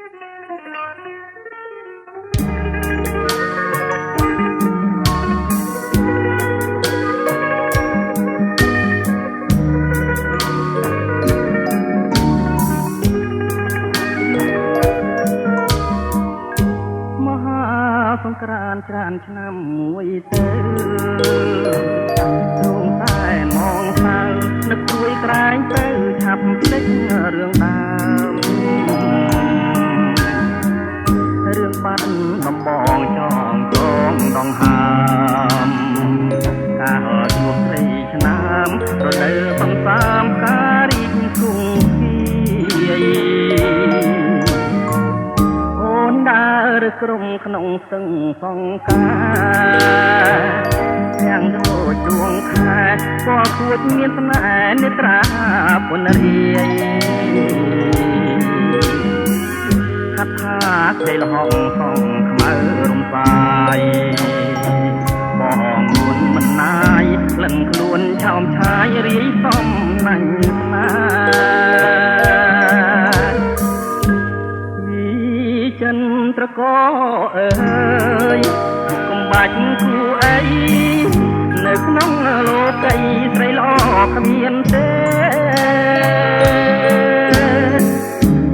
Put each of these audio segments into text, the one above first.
សង្ក្រានច្រើនឆ្នាំមួយទៅទ្រង់តែមងសៅនឹកព្រួយក្រែងទៅឆាប់ភ្លេចរឿងដើមរឿងបាត់ដំបងចងចងដងហើមកាលជួបស្រីឆ្នាំរដូវបំសាមការរីកគង់ដើរក្រុមក្នុងសឹងសង្ការទាំងដូចដួងខែពណ៌គួចមានស្នេហ៍នេត្រាពុនរាយហាត់ថាក្ដីលហងសងខ្មៅរំសាយបងនួនមិនណាយក្លិនខ្លួនឆោមឆាយរាយសំណាញ់ស្នេហ៍ចិនត្រកអើយកុំបាច់គូអីនៅក្នុងលោកីស្រីល្អគ្មានទេ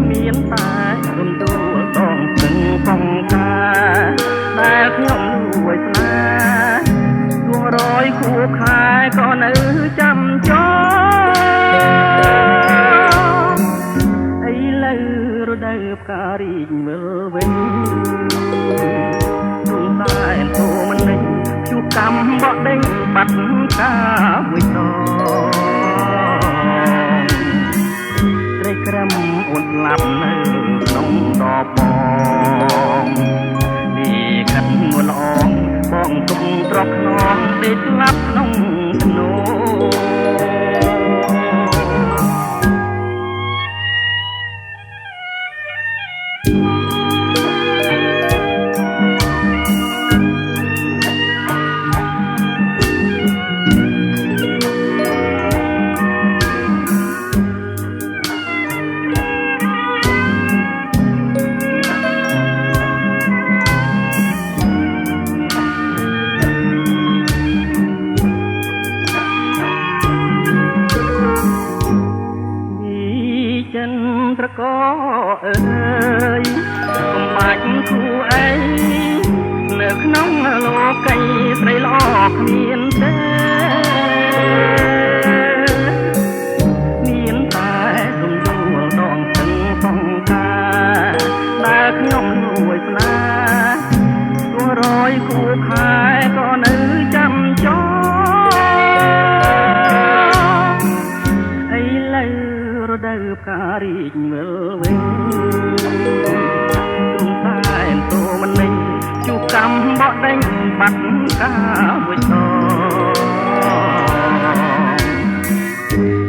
មានតែរំដួលដងស្ទឹងកងការដែលខ្ញុំលួចស្នេហ៍ទួងរយគូខែក៏នៅចាំចោរដូវផ្ការីកវិលវិញទូតែធូមិនដេញជួបកម្មបដេញបាត់កាមួយដងត្រីក្រឹមអូនស្លាប់នៅក្នុងដបបងនេះកាត់ងួនល្អបងទុកត្រកខ្នងដេកស្លាប់ក្នុងធ្នូត្រកអើយកុំបាច់គូអីនៅក្នុងលោកីស្រីល្អគ្មានទេមានតែរំដួលដងស្ទឹងសង្ការដែលខ្ញុំលួចស្នេហ៍ទួរយគូខែក៏នៅចាំចោរដូវផ្ការីកវិលវិញទុំតែតូមិនដេញជួបកម្មបដេញបាត់កាមួយដង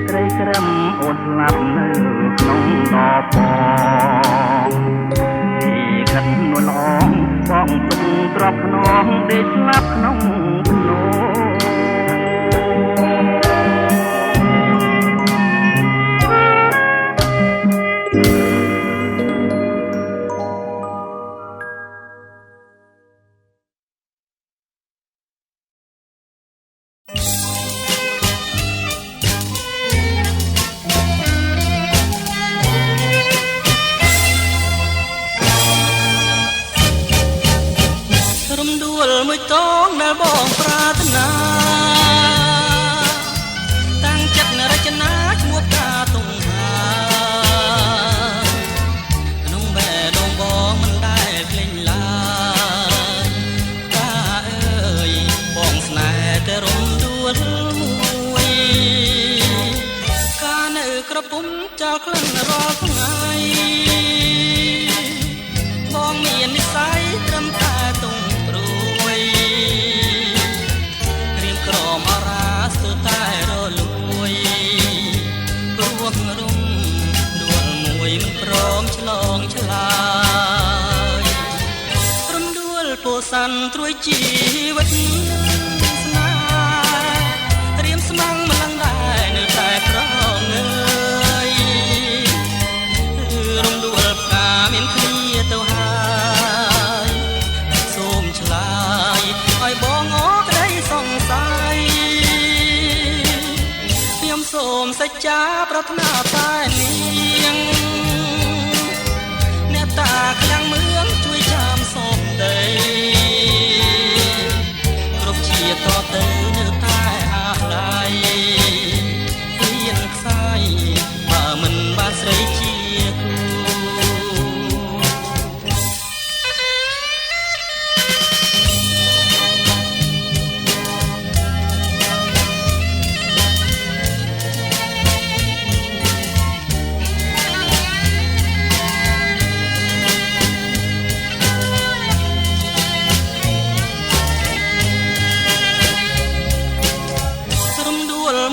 ត្រីក្រឹមអូនស្លាប់នៅក្នុងដបបងទីខិតនួនអងបងទុំទ្របខ្នងដេកស្លាប់ក្នុងភ្នោមួយតងដែលបងប្រាថ្នាតាំងចិត្តរចនាឈ្មោះកាតុងហាក្នុងបេះដូងបងមិនដែលភ្លេចឡើយកាអើយបងស្នេហ៍តែរំដួលមួយកានៅក្រពុំចោលក្លិនរាល់ថ្ងៃបងមាននិស្ស័យត្រឹមតែតុងក្រមអរាស្ទើរតែរលួយព្រោះរុំដួលមួយមិនព្រមឆ្លងឆ្លើយរំដួលពោសាន់ត្រួយជីវិតស្នេហ៍រៀមស្មាំងម្លឹងដែរនៅតែក្រងើយរំដួលផ្កាមានគ្នា ចចាប្រាថ្នាតែនាងអ្នកតាខ្លាំងមឿងជួយចាំសូមដីគ្រប់ជាតទៅនៅតែអាឡ័យហ៊ានខ្សាយបើមិនបានស្រីជាគូ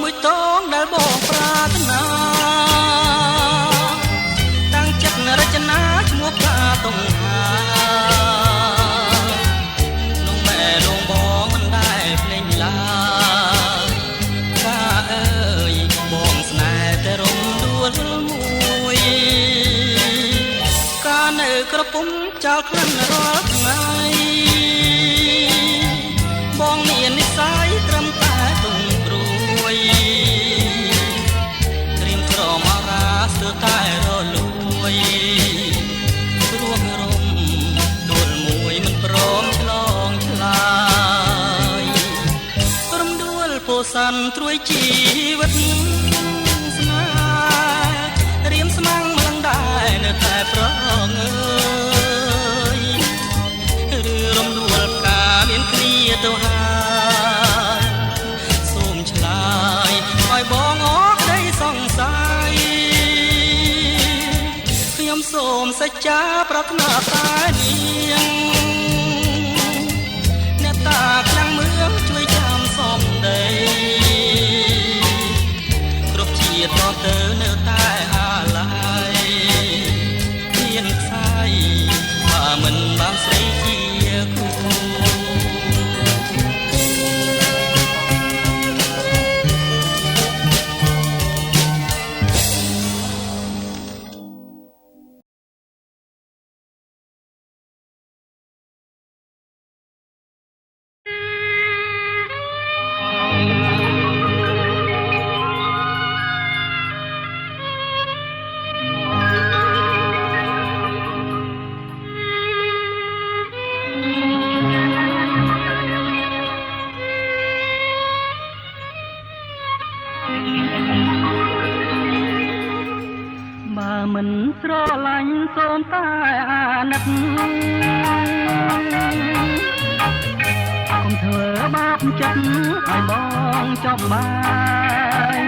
មួយតងដែលបងប្រាថ្នាតាំងចិត្តរចនាឈ្មោះកាតុងហានំបែរលងបងមិនដែលភ្លេចឡើយកាអើយបងស្នេហ៍តែរំដួលមួយកានៅក្រពុំចោលក្លិនរាល់ថ្ងៃបងមាននិស្ស័យត្រឹមតែទុំព្រួយត្រៀមក្រមអារាស្ទើរតែរលួយព្រោះរំដួលមួយមិនព្រមឆ្លងឆ្លើយរំដួលពោសាន់ត្រួយជីវិតស្នេហ៍រៀមស្មាំងម្លឹងដែរនៅតែប្រងើយឬរំដួលផ្កាមានគ្នាទៅហើយសូមឆ្លើយឲ្យបងអរក្តីសង្ស័យខ្ញុំសូមសច្ចាប្រាថ្នាតែនាងអ្នកតាខ្លាំងមឿងជួយចាំសំដីគ្រប់ជាតិតទៅនៅតែអាឡ័យហ៊ានខ្សាយបើមិនបានស្រីជាគូមិនស្រឡាញ់សូមតែអាណិតកុំធ្វើបាបចិត្តឲ្យបងចប់បាយ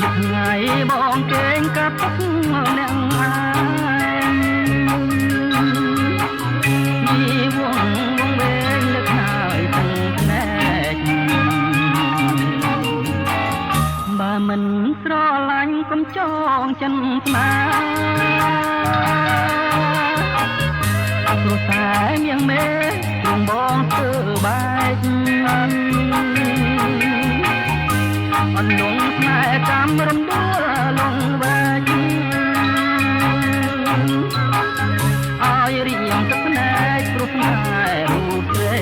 លឹកថ្ងៃបងគេងកាត់ទឹកអ្នកឯងនេះវងវែងលឹកហើយទាំងភ្នែកបើមិនស្រឡាញ់កុំចងចិនស្នាព្រោះតែមៀងមេទ្រង់បងធ្វើបែកអន្លងស្នេហ៍ចាំរំដួលលងវែងឲ្យរៀងទឹកភ្នែកព្រោះស្នេហ៍រូបស្រី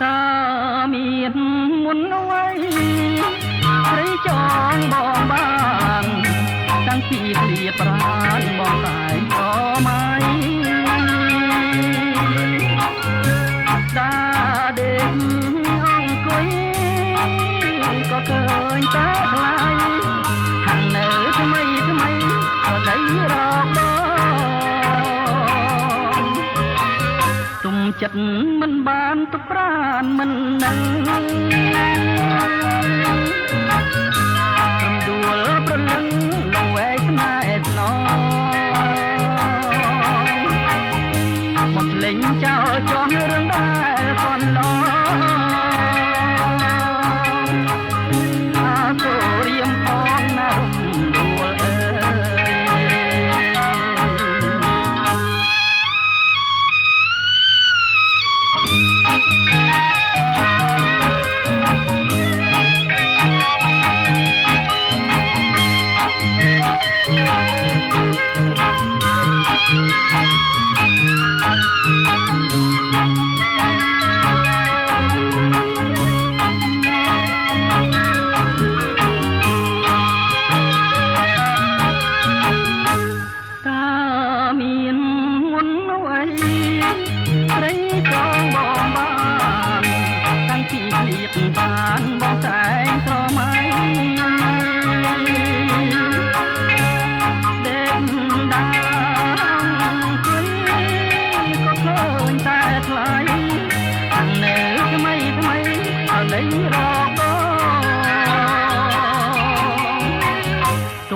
តាមានមុនអ្វីស្រីចងបងបានតាំងពីឃ្លាប្រាណបងតែក៏មិនតាដេកអង្គុយក៏ឃើញតែខ្លាយខាងនៅថ្មីថ្មីក៏ដីរកបងទុំចិត្តមិនបានទៅប្រានមិននឹងដួលប្រលឹងលងវែងស្នេហ៍ស្នង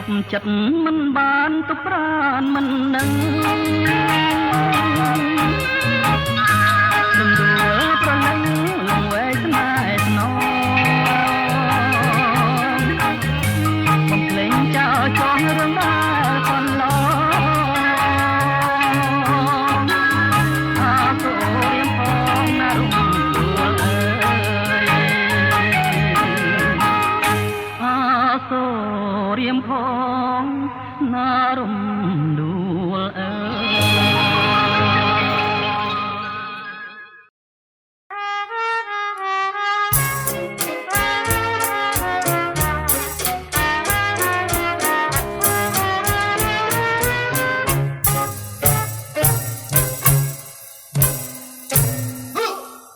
ប់ចិត្តមិនបានទៅប្រានមិនដឹងរំដួលប្រលឹងលងវែកស្នេហ៍ស្នងបំភ្លេងចោលចោលរឿងរ៉ាវកន្លងអាសូររៀមផងណារំដួលអើយអាសូររៀមផងណារំដួលអើ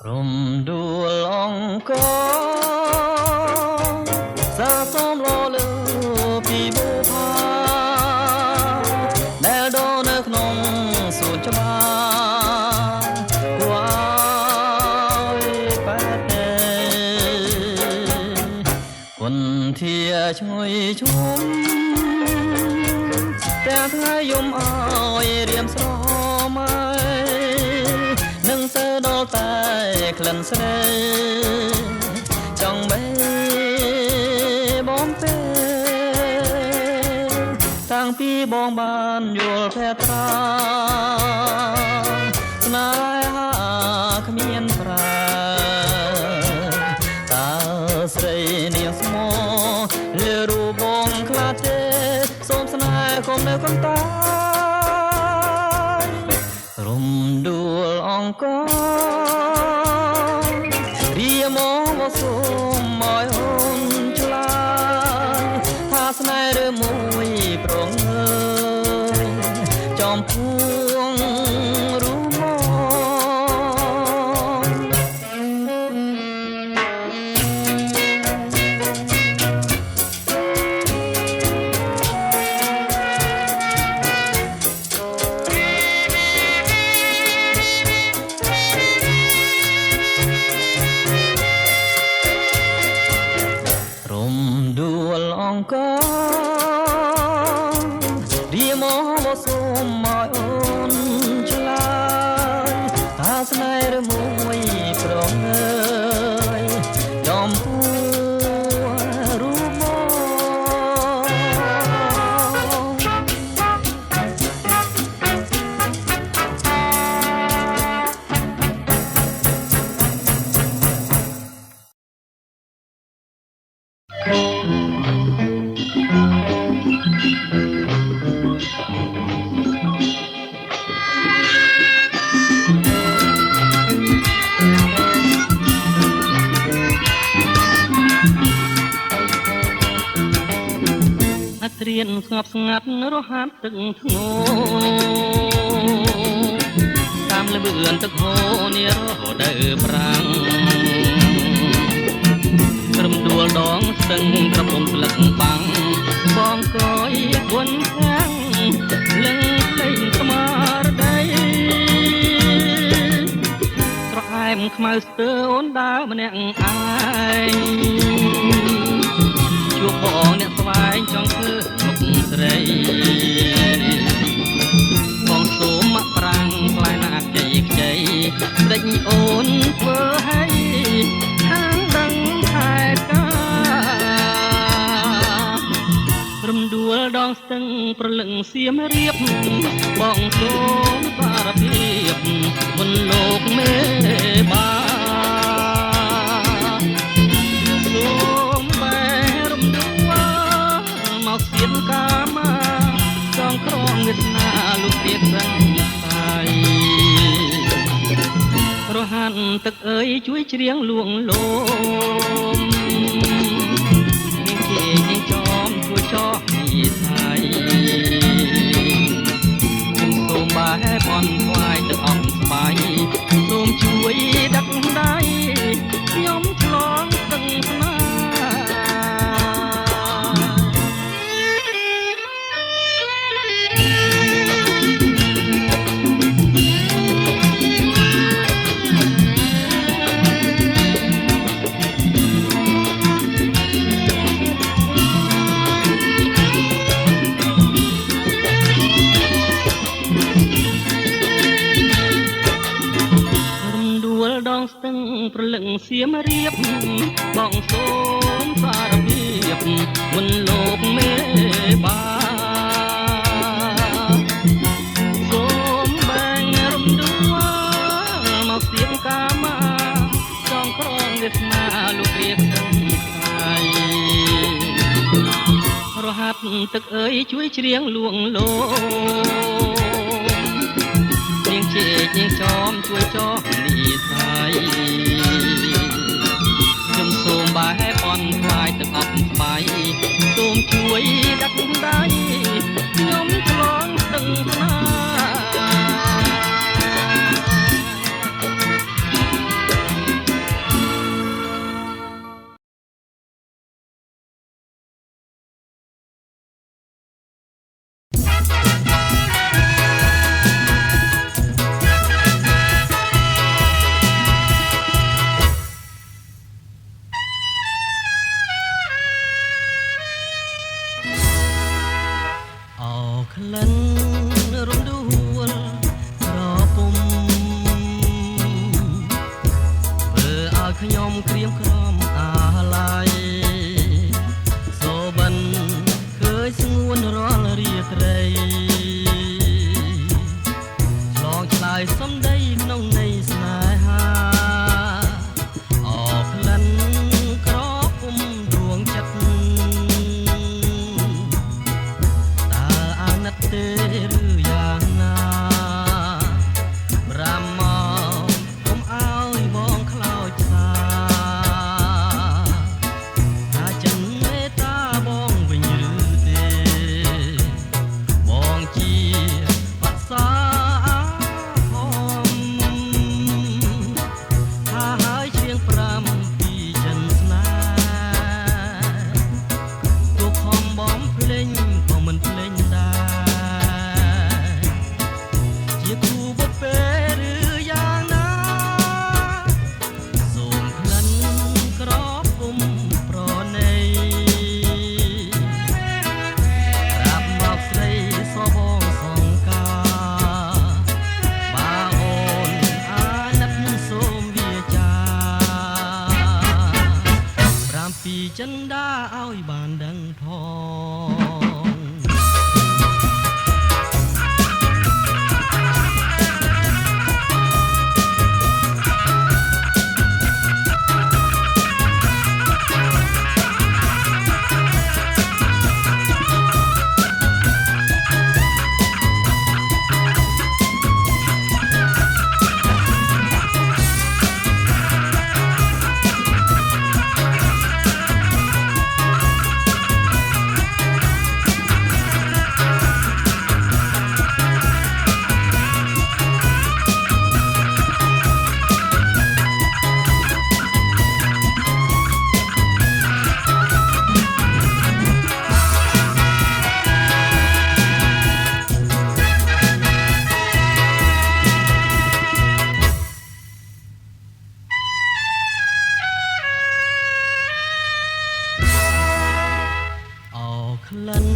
រំដួលអង្គសាសំឡលើពីបុផាដែលដូរនៅក្នុងសួនច្បារគួរឲ្យបែកទេគុនធាឈ្ងុយឈុំតែថ្ងៃយំអើយរៀមស្រមៃនឹងសើដល់តែក្លិនស្នេហ៍ចង់មេបងទេតាំងពីបងបានយល់ភ័ត្រាស្នេហាគ្មានប្រាតើស្រីនាងស្មោលើរូបបងខ្លាចទេសូមស្នេហ៍កុំនៅកន្តើយរំដួលអង្គរៀមមកសូមឲ្យអូនឆ្លើយថាស្នេហ៍ឬមួយប្រងើយចំពួងរូបមរំដួលអង្គរៀមមកសូមឲ្យអូនឆ្លើយថាស្នេហ៍ឬមួយប្រងើយចំពួងរូបមរៀនស្ងប់ស្ងាត់រហ័សទឹកធ្ងោតាមលបឿនទឹកហូរនេះរដូវប្រាំងរំដួលដងស្ទឹងក្រពុំស្លឹកបាំងបងកយវន់ខាំងលឹងលេងស្មារតីស្រអែមខ្មៅស្ទើអូនដើរម្នាក់ឯងជួបបងអ្នកស្វែងចង់ធ្វើមុខស្រីបងសូមមកប្រាំងផ្លែណាខ្ចីខ្ចីស្ដេចអូនធ្វើឲ្យខាងដឹងខែការំដួលដងស្ទឹងប្រលឹងសៀមរៀបបងសូមសារភាពមុនលោកមេបាសៀនកាមាចងក្រងវាសនាលោកព្រាបសង្ស័យរហាន់ទឹកអើយជួយច្រៀងលួងលោមនាងជានាងចំជួយចោះពីស្័យសូមបែបអន់ថ្វាយទឹកអំស្បៃសូមជួយដាក់ដៃខ្ញុំឆ្លងស្ទឹងស្នេហ៍ លឹងសៀមរៀបបងសូមសារភាពមិនលោកមេបាសូមបែងរំដួលមកសៀមកាមាចងក្រងវាសនាលោករៀបសឹងថ្ងៃរហាត់ទឹកអើយជួយច្រៀងលួងលោនាងជែកនាងចោមជួយចោនីស័យខ្ញុំសូមបែបអន់ខ្លាយទឹកអប់ស្បៃសូមជួយដាក់ដៃខ្ញុំឆ្លងស្ទឹងស្នាក្លិនរំដួលក្រពុំធ្វើឲ្យខ្ញុំក្រៀមក្រំអាឡ័យសូបិនឃើញស្ងួនរាល់រាត្រីឆ្លងឆ្លើយសំដីក្នុងនៃស្នេហាអរក្លិនក្រពុំដួងចិត្តទេឬយ៉ាងណាប្រាំមកកុំឲ្យបងខ្លោចផ្សាថាចិនមេត្តាបងវិញឬទេបងជាបក្សាហមថាហើយជាង5ពីចិនស្នេហ៍ទុកខំបងភ្លេងក៏មិនភ្លេងដែរពីចិនដាឲ្យបានដឹងផងក្លិន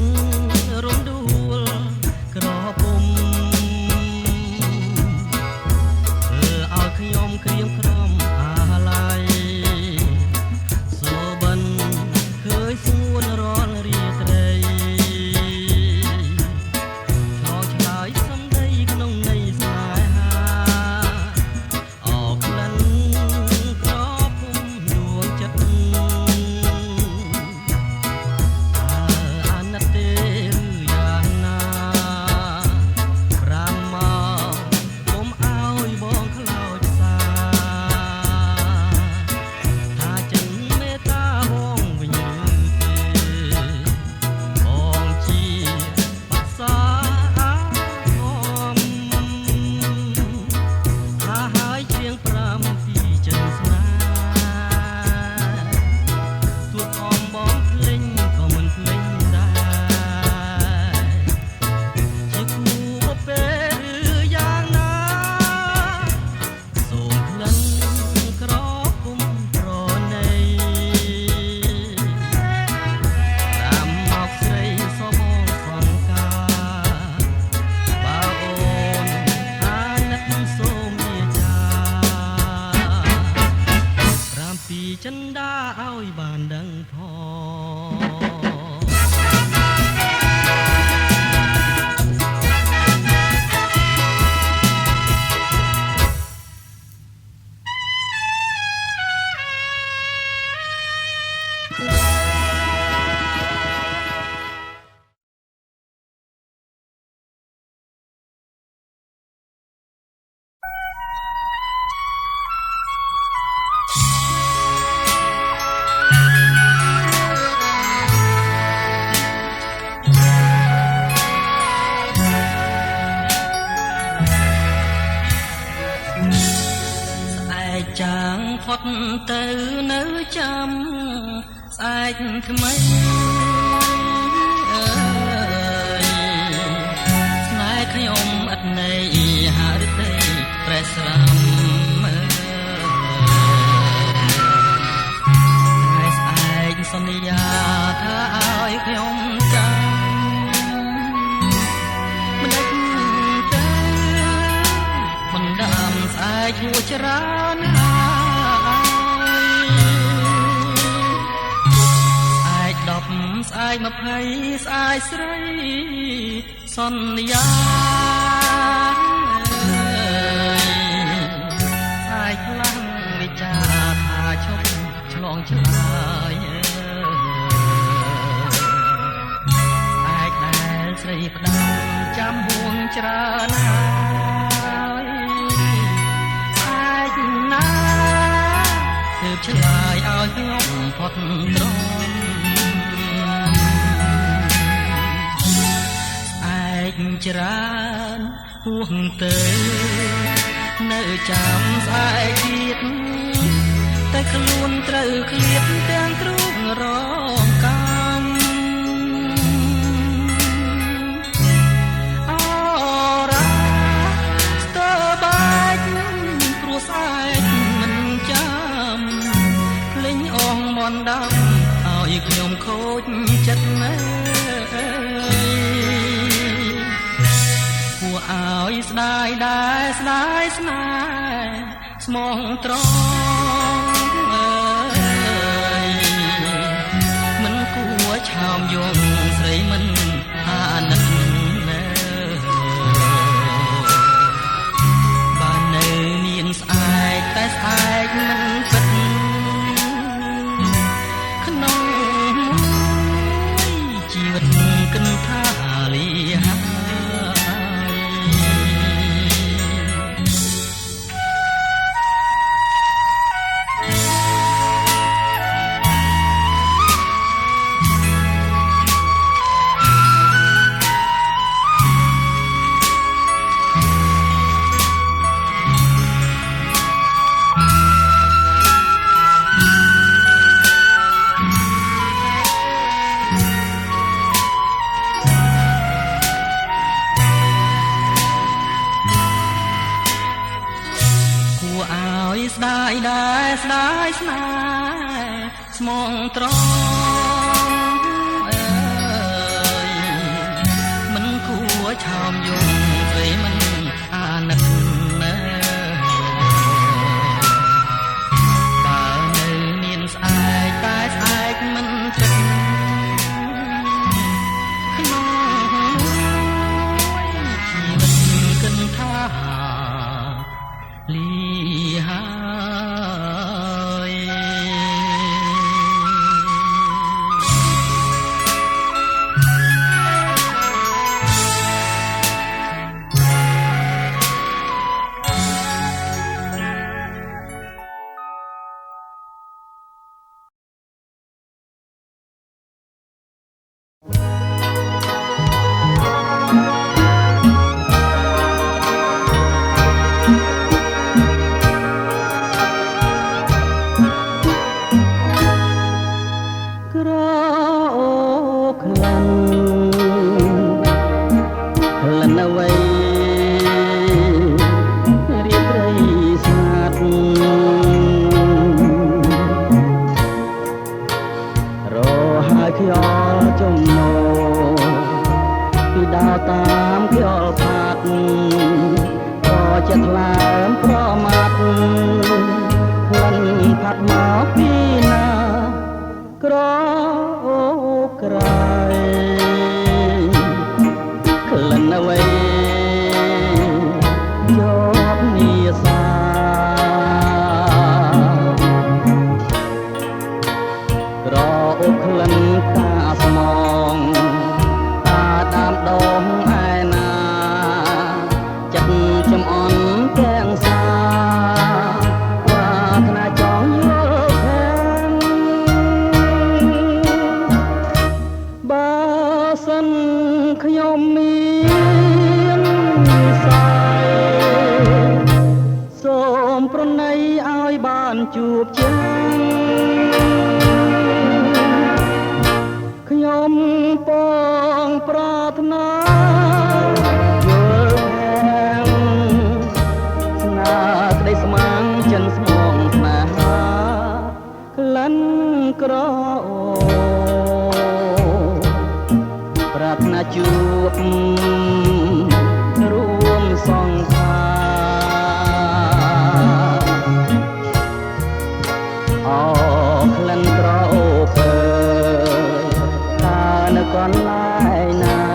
រំដួលក្រពុំធ្វើឲ្យខ្ញុំក្រៀមក្រំអាឡ័យសូបិនឃើញស្ងួនរាល់រាត្រីឆ្លងឆ្លើយសំដីក្នុងនៃស្នេហាអរក្លិនក្រពុំដួងចិត្តទេឬយ៉ា ត់ទៅនៅចាំស្អែកថ្មីអើយស្នេហ៍ខ្ញុំអត់ន័យហារិទេប្រេះស្រាំស្អែកសន្យាថាឲ្យខ្ញុំចាំមិនដេចទៅបណ្ដាំស្អែកហួច្រើនស្អែក20ស្អែកស្រីសន្យាស្អែកខ្លាំងវិចាថាឈប់ឆ្លងឆ្លើយស្អែកដែលស្រីផ្ដាំចាំហួងច្រើនហើយស្អែកណាទើបឆ្លើយឲ្យខ្ញុំផុតទ្រាំច្រើនហួងទៅនៅចាំស្អែកទៀតតែខ្លួនត្រូវឃ្លាតទាំងទ្រូងរងកម្មអរ៉ាស្ទើបាច់ព្រោះស្អែកមិនចាំភ្លេងអងមន់ដាំឲ្យខ្ញុំខូចចិត្តណាឲ្យស្ដាយដែរស្ដាយស្នេហ៍ស្មងត្រង់អើយមិនគួរឆោមយងស្រីមិនអាណិតណាបើនៅមានស្អែកតែស្អែកមិនពិតក្នុងជីវិតគិនថាលាស្ដាយដែរស្ដាយស្នេហ៍ស្មងត្រង់អើយមិនគួរឆោមយងស្រីមិនអាណិតណាបើនៅមានស្អែកតែស្អែកមិនចិត្តក្នុងជីវិតគិនថាលីហើយតាមខ្យល់ផាត់ក៏ចិត្តថ្លើមប្រមាត់ក្លិនផាត់មកពីណាក្រអូក្រៃក្លិនអ្វីយកនីសាក្រអូក្លិនតាស្មងតាមដងឯណាចិត្តចំអន់ទាំងសាប្រាថ្នាចង់យល់ខែនបើសិនខ្ញុំមានសាយសូមប្រណីឲ្យបានជួប ប្រាថ្នាយល់ខាងស្នាក្តីស្មាំងចិនស្មងស្នេហាក្លិនក្រអូប្រាថ្នាជួបរួមសងខាអក្លិនក្រអូពើតើនៅកន្លែងណា